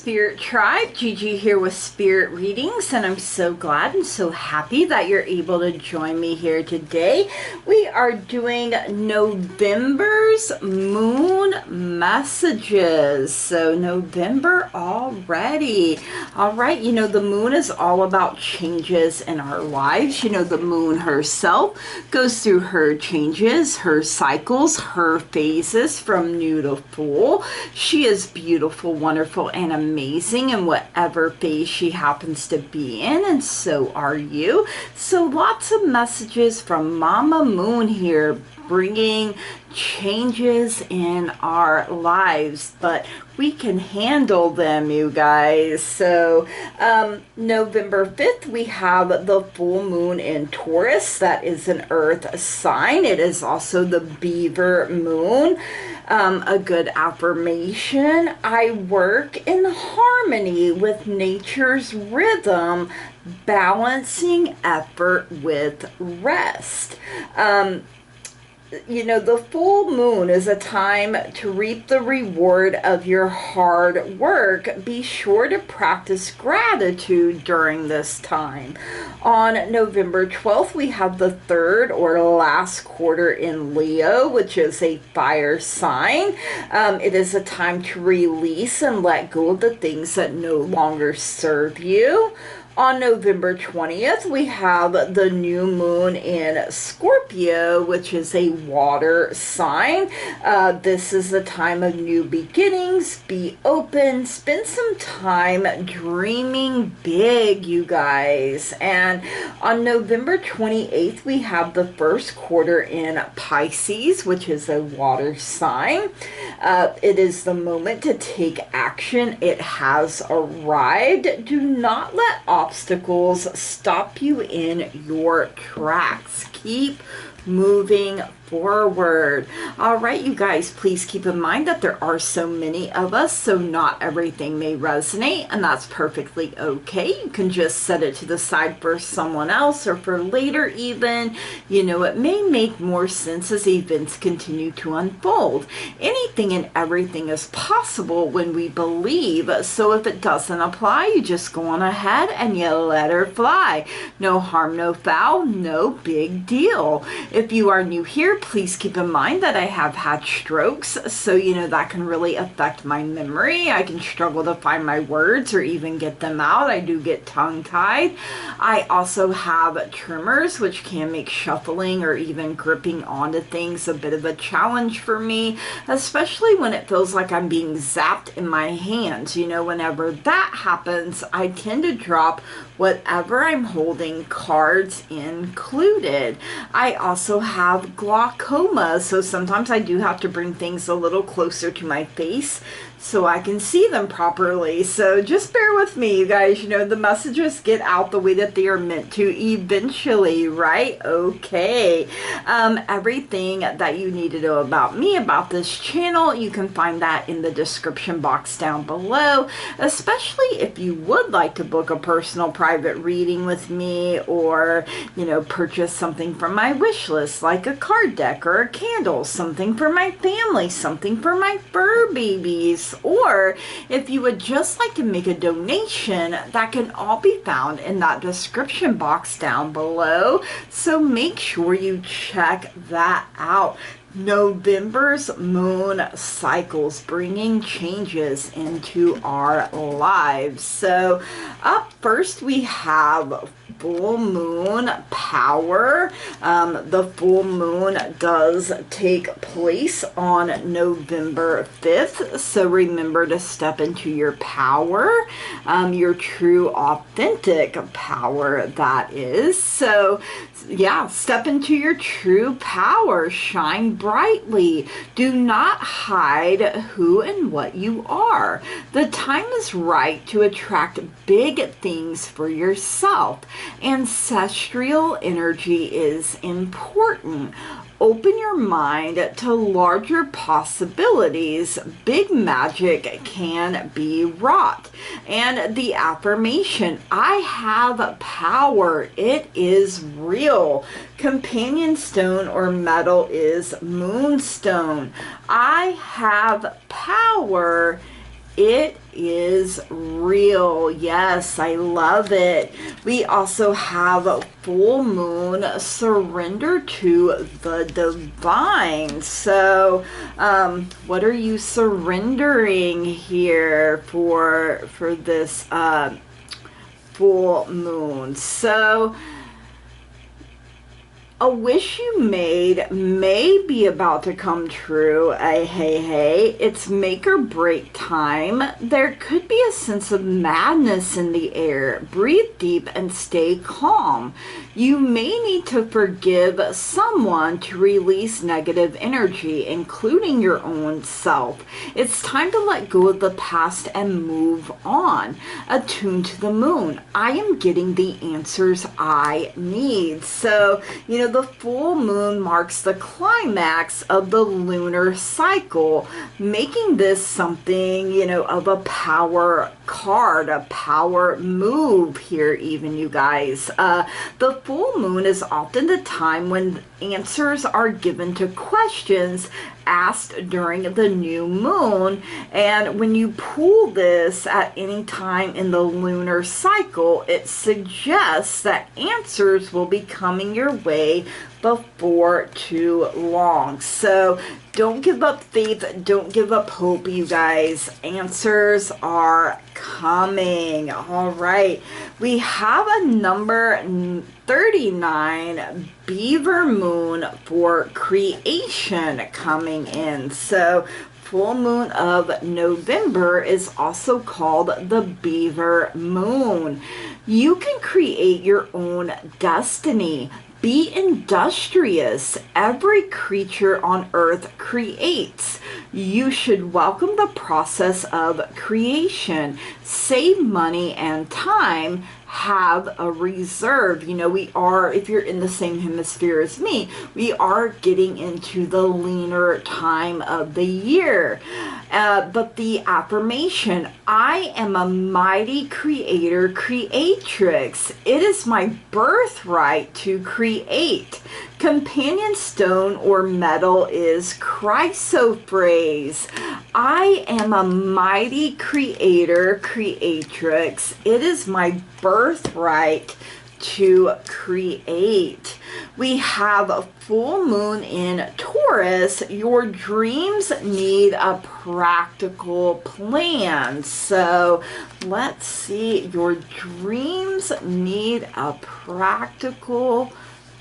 Spirit Tribe. Gigi here with Spirit Readings, and I'm so glad and so happy that you're able to join me here today. We are doing November's Moon Messages. So November already. All right, you know, the moon is all about changes in our lives. You know, the moon herself goes through her changes, her cycles, her phases from new to full. She is beautiful, wonderful, and amazing in whatever phase she happens to be in, and so are you. So lots of messages from Mama Moon here, bringing changes in our lives, but we can handle them, you guys. So November 5th, we have the full moon in Taurus. That is an earth sign. It is also the Beaver Moon. A good affirmation: I work in harmony with nature's rhythm, balancing effort with rest. You know, the full moon is a time to reap the reward of your hard work. Be sure to practice gratitude during this time. On November 12th, we have the third or last quarter in Leo, which is a fire sign. It is a time to release and let go of the things that no longer serve you. On November 20th, we have the new moon in Scorpio, which is a water sign. This is a time of new beginnings. Be open. Spend some time dreaming big, you guys. And on November 28th, we have the first quarter in Pisces, which is a water sign. It is the moment to take action. It has arrived. Do not let obstacles stop you in your tracks. Keep moving forward. All right, you guys, please keep in mind that there are so many of us, so not everything may resonate, and that's perfectly okay. You can just set it to the side for someone else or for later even. You know, it may make more sense as events continue to unfold. Anything and everything is possible when we believe, so if it doesn't apply, you just go on ahead and you let her fly. No harm, no foul, no big deal. If you are new here, please keep in mind that I have had strokes, so you know that can really affect my memory. I can struggle to find my words or even get them out. I do get tongue-tied. I also have tremors, which can make shuffling or even gripping onto things a bit of a challenge for me, especially when it feels like I'm being zapped in my hands. You know, whenever that happens, I tend to drop whatever I'm holding, cards included. I also have glaucoma, so sometimes I do have to bring things a little closer to my face so I can see them properly. So just bear with me, you guys. You know, the messages get out the way that they are meant to eventually, right? Okay. Everything that you need to know about me, about this channel, you can find that in the description box down below, especially if you would like to book a personal private reading with me, or, you know, purchase something from my wish list, like a card deck or a candle, something for my family, something for my fur babies. Or if you would just like to make a donation, that can all be found in that description box down below. So make sure you check that out. November's moon cycles, bringing changes into our lives. So up first, we have full moon power. The full moon does take place on November 5th, so remember to step into your power, your true authentic power, that is. So yeah, step into your true power, shine brightly. Do not hide who and what you are. The time is right to attract big things for yourself. Ancestral energy is important. Open your mind to larger possibilities. Big magic can be wrought. And the affirmation, I have power. It is real. Companion stone or metal is moonstone. I have power. it is real. Yes, I love it. We also have a full moon, surrender to the divine. So what are you surrendering here for this full moon? So a wish you made may be about to come true. Hey, it's make or break time. There could be a sense of madness in the air. Breathe deep and stay calm. You may need to forgive someone to release negative energy, including your own self. It's time to let go of the past and move on. Attune to the moon. I am getting the answers I need. So, the full moon marks the climax of the lunar cycle, making this something, of a power card, a power move here even, you guys. The full moon is often the time when answers are given to questions asked during the new moon, and when you pull this at any time in the lunar cycle, it suggests that answers will be coming your way before too long. So don't give up faith, don't give up hope, you guys. Answers are coming. All right, we have a number 39, Beaver Moon, for creation coming in. So full moon of November is also called the Beaver Moon. You can create your own destiny. Be industrious. Every creature on earth creates. You should welcome the process of creation. Save money and time. Have a reserve. We are, if you're in the same hemisphere as me, we are getting into the leaner time of the year. But the affirmation, I am a mighty creator, creatrix. It is my birthright to create. Companion stone or metal is chrysoprase. I am a mighty creator, creatrix. It is my birthright to create. We have a full moon in Taurus. Your dreams need a practical plan. So let's see. Your dreams need a practical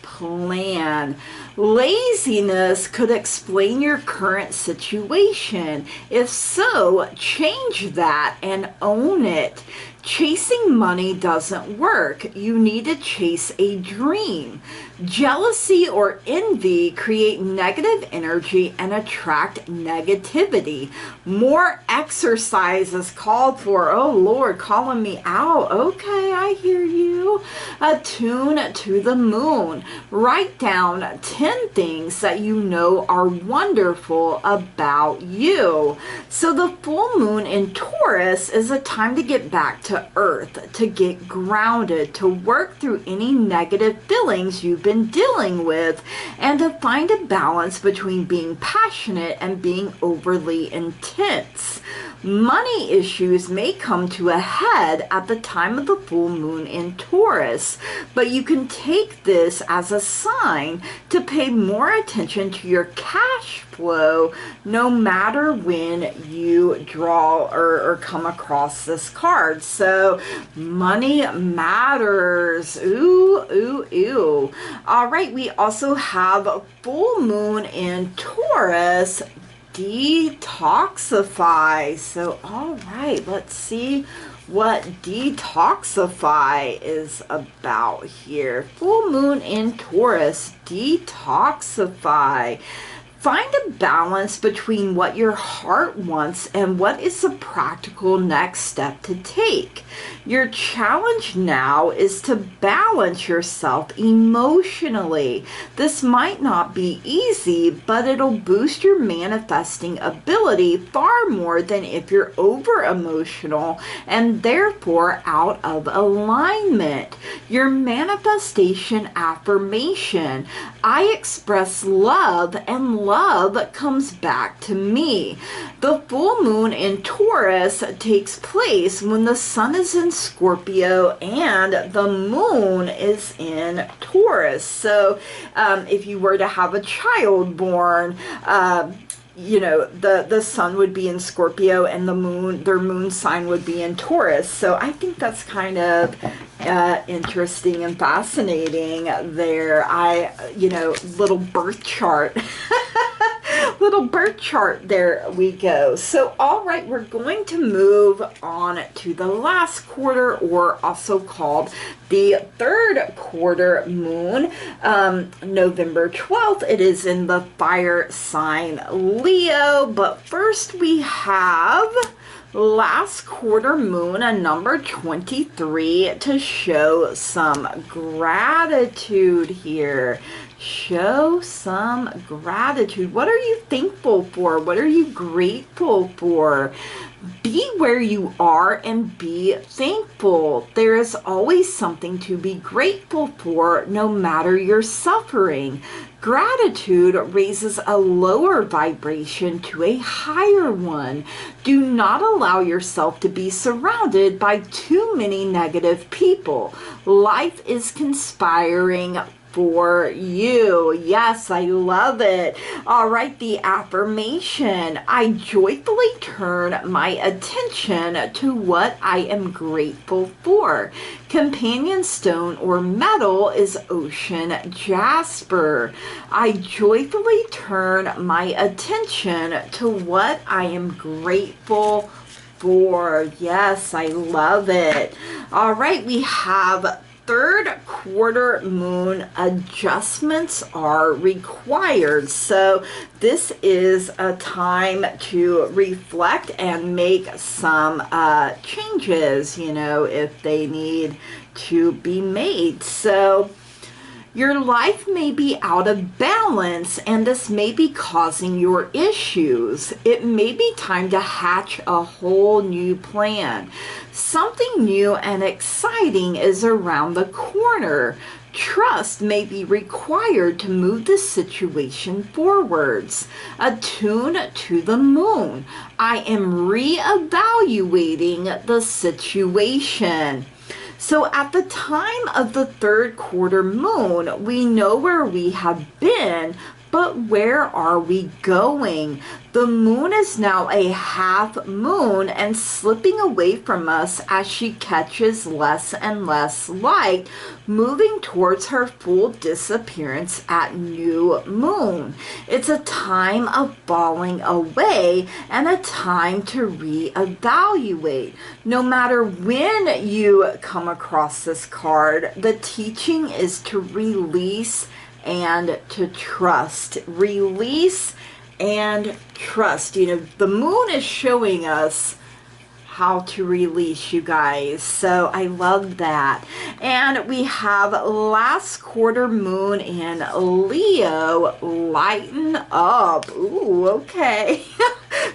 plan. Laziness could explain your current situation. If so, change that and own it. Chasing money doesn't work. You need to chase a dream. Jealousy or envy create negative energy and attract negativity. More exercise is called for. Oh Lord, calling me out. Okay, I hear you. Attune to the moon. Write down 10 things that you know are wonderful about you. So the full moon in Taurus is a time to get back to earth, to get grounded, to work through any negative feelings you've been dealing with, and to find a balance between being passionate and being overly intense. Money issues may come to a head at the time of the full moon in Taurus, but you can take this as a sign to pay more attention to your cash flow no matter when you draw or come across this card. So money matters. Ooh. All right, we also have a full moon in Taurus, detoxify. So all right, let's see what detoxify is about here. Full moon in Taurus, detoxify. Find a balance between what your heart wants and what is the practical next step to take. Your challenge now is to balance yourself emotionally. This might not be easy, but it'll boost your manifesting ability far more than if you're over emotional and therefore out of alignment. Your manifestation affirmation: I express love and love comes back to me. The full moon in Taurus takes place when the sun is in Scorpio and the moon is in Taurus. So if you were to have a child born, you know, the sun would be in Scorpio and the moon, their moon sign would be in Taurus. So I think that's kind of interesting and fascinating there. You know, little birth chart. Little birth chart, there we go. So all right, we're going to move on to the last quarter, or also called the third quarter moon, November 12th. It is in the fire sign Leo, but first we have last quarter moon, a number 23, to show some gratitude here. Show some gratitude. What are you thankful for? What are you grateful for? Be where you are and be thankful. There is always something to be grateful for, no matter your suffering. Gratitude raises a lower vibration to a higher one. Do not allow yourself to be surrounded by too many negative people. Life is conspiring for you. Yes, I love it. All right, the affirmation: I joyfully turn my attention to what I am grateful for. Companion stone or metal is ocean jasper. I joyfully turn my attention to what I am grateful for. Yes, I love it. All right, we have third quarter moon: adjustments are required. So this is a time to reflect and make some changes, you know, if they need to be made. So your life may be out of balance, and this may be causing your issues. It may be time to hatch a whole new plan. Something new and exciting is around the corner. Trust may be required to move the situation forwards. Attune to the moon: I am reevaluating the situation. So at the time of the third quarter moon, we know where we have been, but where are we going? The moon is now a half moon and slipping away from us as she catches less and less light, moving towards her full disappearance at new moon. It's a time of falling away and a time to reevaluate. No matter when you come across this card, the teaching is to release and to trust. Release and trust. You know, the moon is showing us how to release, you guys. So I love that. And we have last quarter moon in Leo. Lighten up. Ooh, okay.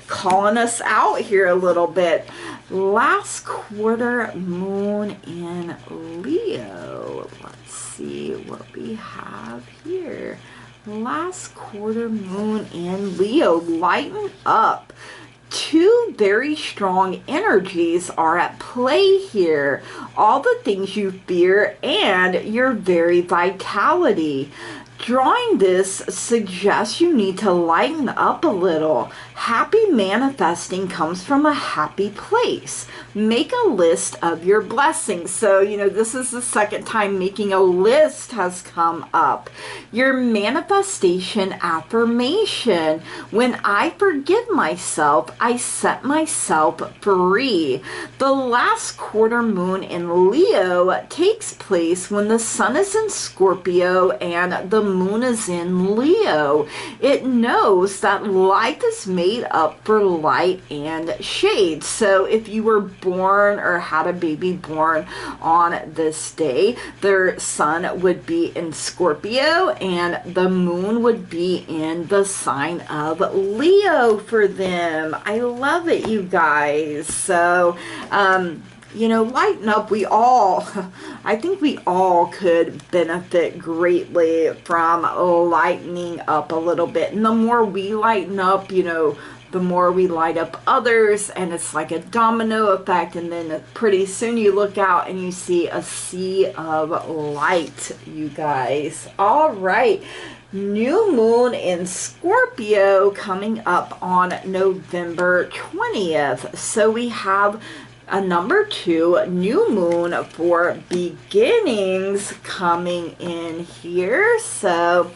Calling us out here a little bit. Last quarter moon in Leo. Let's see what we have here. Last quarter moon in Leo. Lighten up. Two very strong energies are at play here. All the things you fear and your very vitality. Drawing this suggests you need to lighten up a little. Happy manifesting comes from a happy place. Make a list of your blessings. So, you know, this is the second time making a list has come up. Your manifestation affirmation: when I forgive myself, I set myself free. The last quarter moon in Leo takes place when the sun is in Scorpio and the moon is in Leo. It knows that life is made up for light and shade. So if you were born or had a baby born on this day, their sun would be in Scorpio and the moon would be in the sign of Leo for them. I love it, you guys. So, you know, lighten up. I think we all could benefit greatly from lightening up a little bit. And the more we lighten up, you know, the more we light up others, and it's like a domino effect. And then pretty soon you look out and you see a sea of light, you guys. All right. New moon in Scorpio coming up on November 20th. So we have a number 2 new moon for beginnings coming in here. So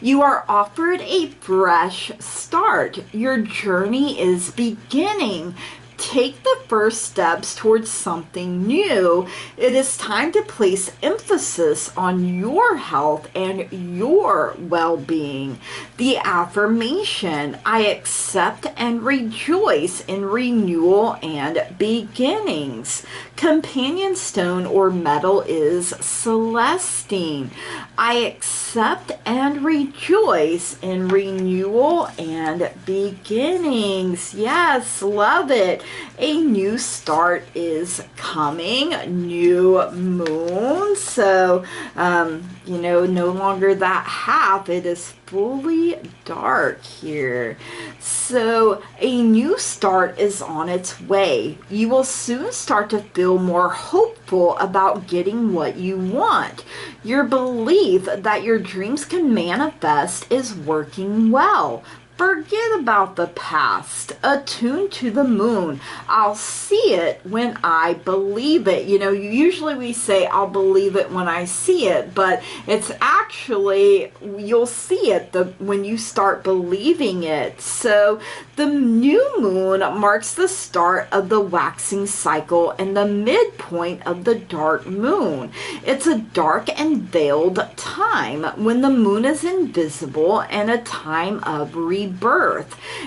you are offered a fresh start. Your journey is beginning. Take the first steps towards something new. It is time to place emphasis on your health and your well-being. The affirmation: I accept and rejoice in renewal and beginnings. Companion stone or metal is celestine. I accept and rejoice in renewal and beginnings. Yes, love it. A new start is coming. New moon. So, you know, no longer that half. It is fully dark here. So a new start is on its way. You will soon start to feel more hopeful about getting what you want. Your belief that your dreams can manifest is working well. Forget about the past. Attune to the moon. I'll see it when I believe it. You know, usually we say I'll believe it when I see it, but it's actually, you'll see it when you start believing it. So the new moon marks the start of the waxing cycle and the midpoint of the dark moon. It's a dark and veiled time when the moon is invisible and a time of rebirth.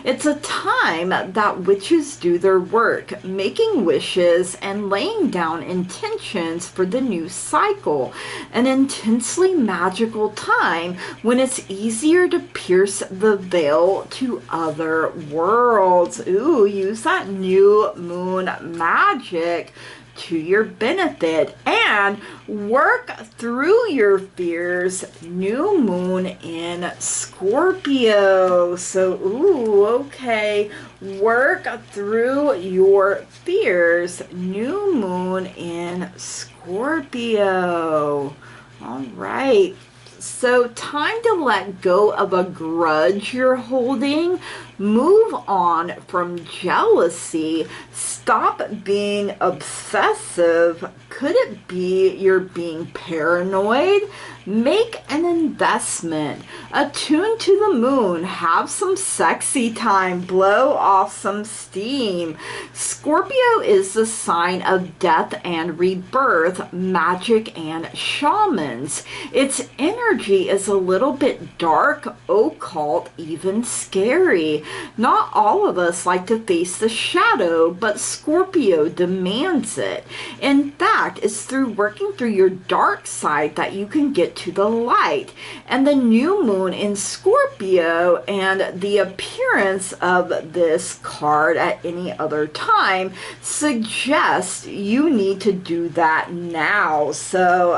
It's a time that witches do their work, making wishes and laying down intentions for the new cycle. An intensely magical time when it's easier to pierce the veil to other worlds. Ooh, use that new moon magic to your benefit and work through your fears. New moon in Scorpio. So, ooh, okay. Work through your fears. New moon in Scorpio. All right. So time to let go of a grudge you're holding. Move on from jealousy. Stop being obsessive. Could it be you're being paranoid? Make an investment. Attune to the moon. Have some sexy time. Blow off some steam. Scorpio is the sign of death and rebirth, magic and shamans. Its energy is a little bit dark, occult, even scary. Not all of us like to face the shadow, but Scorpio demands it. In fact, it's through working through your dark side that you can get to the light. And the new moon in Scorpio and the appearance of this card at any other time suggests you need to do that now. So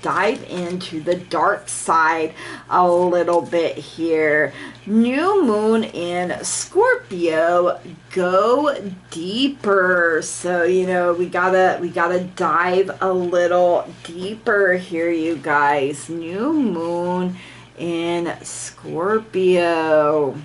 dive into the dark side a little bit here. New moon in Scorpio, go deeper. So, you know, we gotta dive a little deeper here, you guys. New moon in Scorpio.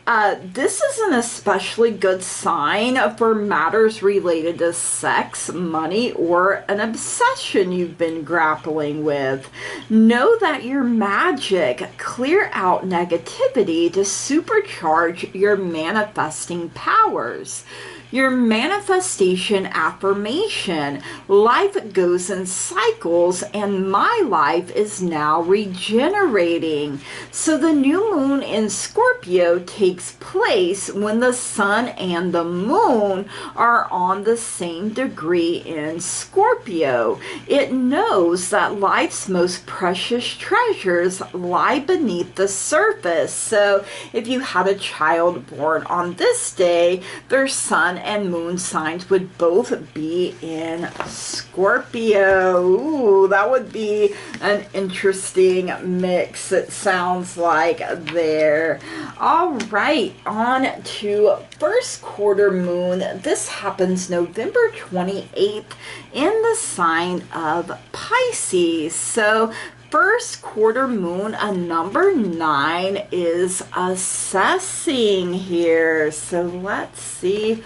This is an especially good sign for matters related to sex, money, or an obsession you've been grappling with. Know that your magic clear out negativity to supercharge your manifesting powers. Your manifestation affirmation: life goes in cycles and my life is now regenerating. So the new moon in Scorpio takes place when the sun and the moon are on the same degree in Scorpio. It knows that life's most precious treasures lie beneath the surface. So if you had a child born on this day, their sun and moon signs would both be in Scorpio. Ooh, that would be an interesting mix, it sounds like there. All right, on to first quarter moon. This happens November 28th in the sign of Pisces. So first quarter moon, a number 9, is assessing here. So let's see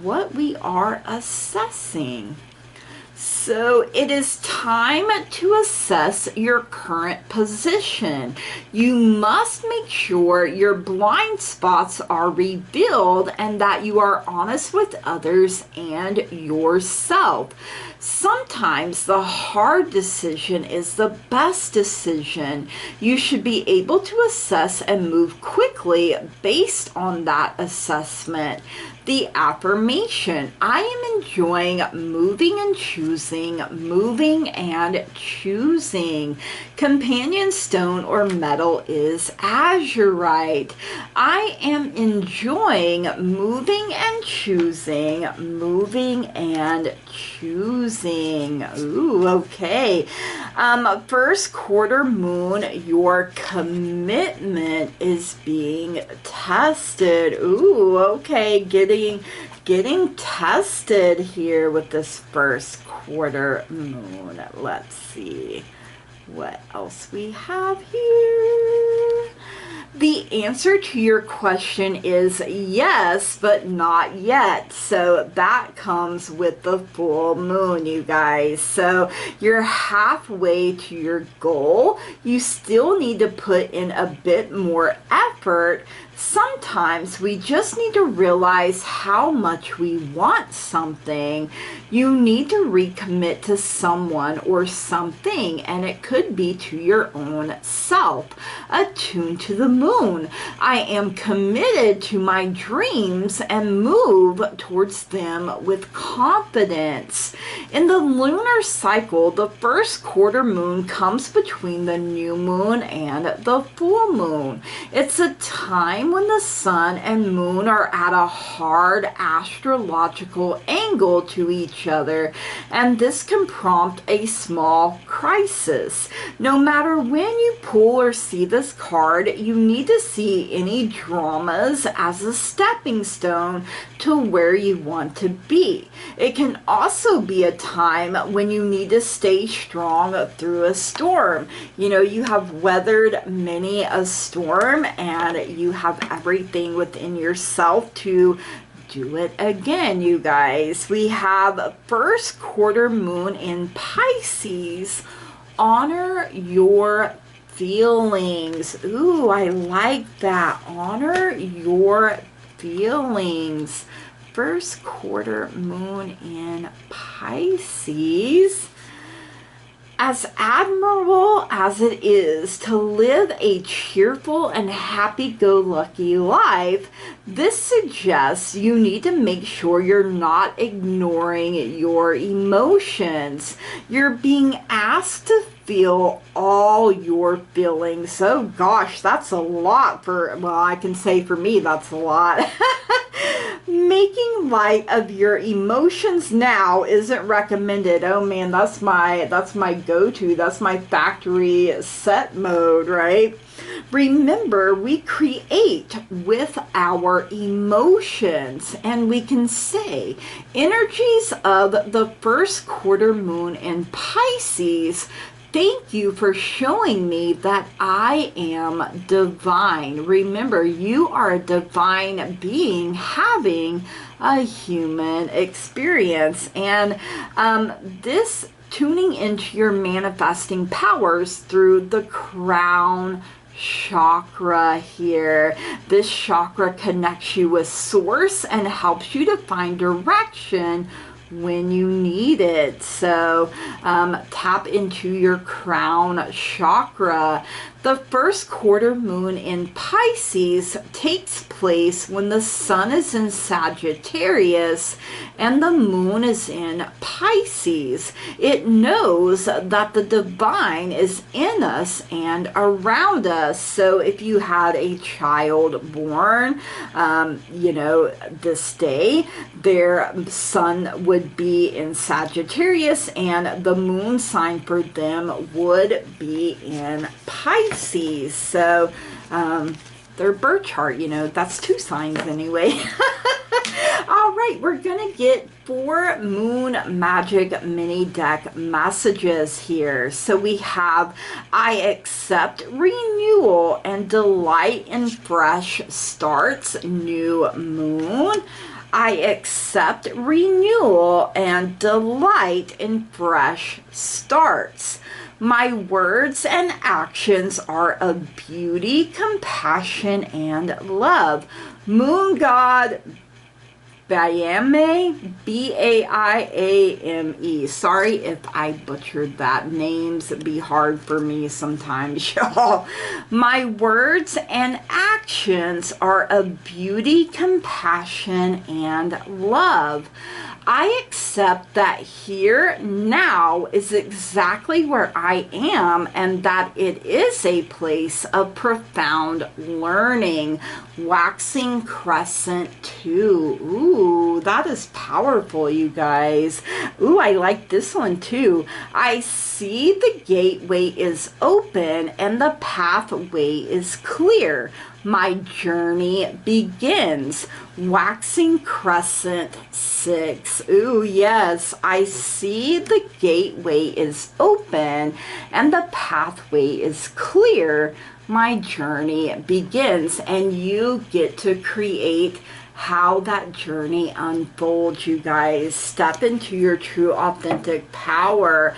what we are assessing. So it is time to assess your current position. You must make sure your blind spots are revealed and that you are honest with others and yourself. Sometimes the hard decision is the best decision. You should be able to assess and move quickly based on that assessment. The affirmation: I am enjoying moving and choosing, moving and choosing. Companion stone or metal is azurite. I am enjoying moving and choosing, moving and choosing. Ooh, okay. First quarter moon, your commitment is being tested. Ooh, okay. Getting tested here with this first quarter moon. Let's see what else we have here. The answer to your question is yes, but not yet. So that comes with the full moon, you guys. So you're halfway to your goal. You still need to put in a bit more effort. Sometimes we just need to realize how much we want something. You need to recommit to someone or something, and it could be to your own self. Attuned to the moon. I am committed to my dreams and move towards them with confidence. In the lunar cycle, the first quarter moon comes between the new moon and the full moon. It's a time when the sun and moon are at a hard astrological angle to each other, and this can prompt a small crisis. No matter when you pull or see this card, you need to see any dramas as a stepping stone to where you want to be. It can also be a time when you need to stay strong through a storm. You know, you have weathered many a storm and you have everything within yourself to do it again, you guys. We have first quarter moon in Pisces. Honor your feelings. Ooh, I like that. Honor your feelings. First quarter moon in Pisces. As admirable as it is to live a cheerful and happy-go-lucky life, this suggests you need to make sure you're not ignoring your emotions. You're being asked to feel all your feelings. Oh gosh, that's a lot for, well, I can say for me, that's a lot. Making light of your emotions now isn't recommended. Oh man, that's my go-to. That's my factory set mode, right? Remember, we create with our emotions, and we can say energies of the first quarter moon in Pisces Thank you for showing me that I am divine. Remember, you are a divine being having a human experience. And this tuning into your manifesting powers through the crown chakra here. This chakra connects you with source and helps you to find direction when you need it. So tap into your crown chakra. The first quarter moon in Pisces takes place when the sun is in Sagittarius and the moon is in Pisces. It knows that the divine is in us and around us. So if you had a child born, this day, their sun would be in Sagittarius and the moon sign for them would be in Pisces. So their birth chart, that's 2 signs anyway. All right, we're gonna get 4 Moon Magick mini deck messages here. So we have, I accept renewal and delight in fresh starts, new moon. I accept renewal and delight in fresh starts. My words and actions are of beauty, compassion, and love. Moon God Biame, B-A-I-A-M-E. Sorry if I butchered that. Names be hard for me sometimes, y'all. My words and actions are of beauty, compassion, and love. I accept that here now is exactly where I am and that it is a place of profound learning. Waxing Crescent 2. Ooh, that is powerful, you guys. Ooh, I like this one too. I see the gateway is open and the pathway is clear. My journey begins. Waxing Crescent 6. Ooh, yes, I see the gateway is open and the pathway is clear. My journey begins, and you get to create how that journey unfolds, you guys. Step into your true authentic power.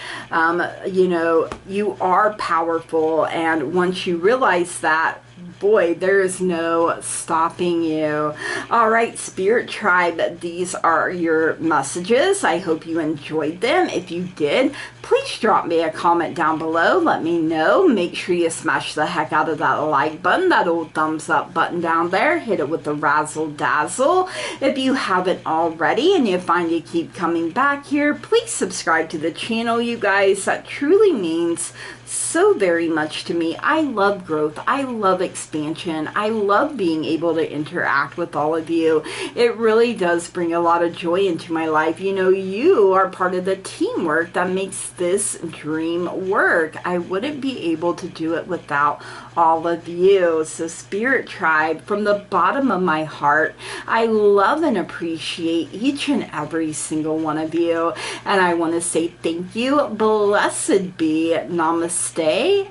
You are powerful, and once you realize that, boy, there is no stopping you. All right, Spirit Tribe, these are your messages. I hope you enjoyed them. If you did, please drop me a comment down below. Let me know. Make sure you smash the heck out of that like button, that old thumbs up button down there. Hit it with the razzle dazzle. If you haven't already and you find you keep coming back here, please subscribe to the channel, you guys. That truly means so very much to me. I love growth. I love expansion. I love being able to interact with all of you. It really does bring a lot of joy into my life. You are part of the teamwork that makes this dream work. I wouldn't be able to do it without all of you. So Spirit Tribe, from the bottom of my heart, I love and appreciate each and every single one of you. And I want to say thank you. Blessed be. Namaste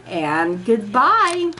and goodbye.